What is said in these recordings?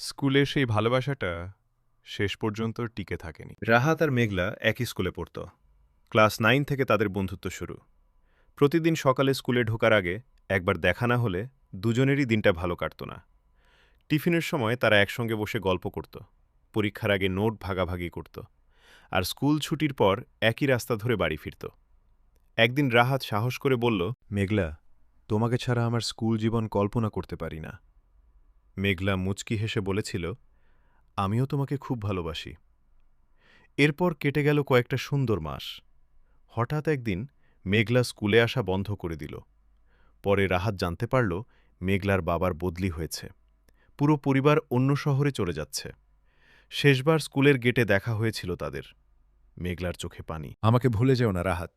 স্কুলের সেই ভালোবাসাটা শেষ পর্যন্ত টিকে থাকেনি। রাহাত আর মেঘলা একই স্কুলে পড়ত। ক্লাস 9 থেকে তাদের বন্ধুত্ব শুরু। প্রতিদিন সকালে স্কুলে ঢোকার আগে একবার দেখা না হলে দুজনেরই দিনটা ভালো কাটত না। টিফিনের সময় তারা একসঙ্গে বসে গল্প করত, পরীক্ষার আগে নোট ভাগাভাগি করত, আর স্কুল ছুটির পর একই রাস্তা ধরে বাড়ি ফিরত। একদিন রাহাত সাহস করে বলল, মেঘলা, তোমাকে ছাড়া আমার স্কুল জীবন কল্পনা করতে পারি না। মেঘলা মুচকি হেসে বলেছিল, আমিও তোমাকে খুব ভালোবাসি। এরপর কেটে গেল কয়েকটা সুন্দর মাস। হঠাৎ একদিন মেঘলা স্কুলে আসা বন্ধ করে দিল। পরে রাহাত জানতে পারল মেঘলার বাবার বদলি হয়েছে, পুরো পরিবার অন্য শহরে চলে যাচ্ছে। শেষবার স্কুলের গেটে দেখা হয়েছিল তাদের। মেঘলার চোখে পানি। আমাকে ভুলে যেও না রাহাত।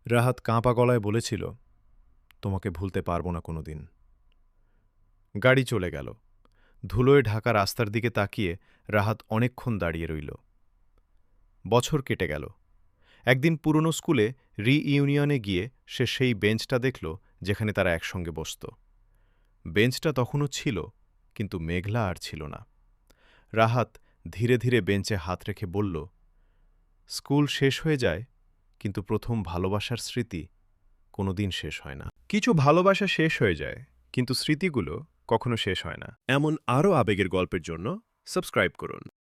রাহাত কাঁপা গলায় বলেছিল, তোমাকে ভুলতে পারব না কোনোদিন। গাড়ি চলে গেল। ধুলোয় ঢাকা রাস্তার দিকে তাকিয়ে রাহাত অনেকক্ষণ দাঁড়িয়ে রইল। বছর কেটে গেল। একদিন পুরনো স্কুলে রিইউনিয়নে গিয়ে সে সেই বেঞ্চটা দেখল যেখানে তারা একসঙ্গে বসত। বেঞ্চটা তখনও ছিল, কিন্তু মেঘলা আর ছিল না। রাহাত ধীরে ধীরে বেঞ্চে হাত রেখে বলল, স্কুল শেষ হয়ে যায়, কিন্তু প্রথম ভালোবাসার স্মৃতি কোনোদিন শেষ হয় না। কিছু ভালোবাসা শেষ হয়ে যায়, কিন্তু স্মৃতিগুলো কখনো শেষ হয় না। এমন আরও আবেগের গল্পের জন্য সাবস্ক্রাইব করুন।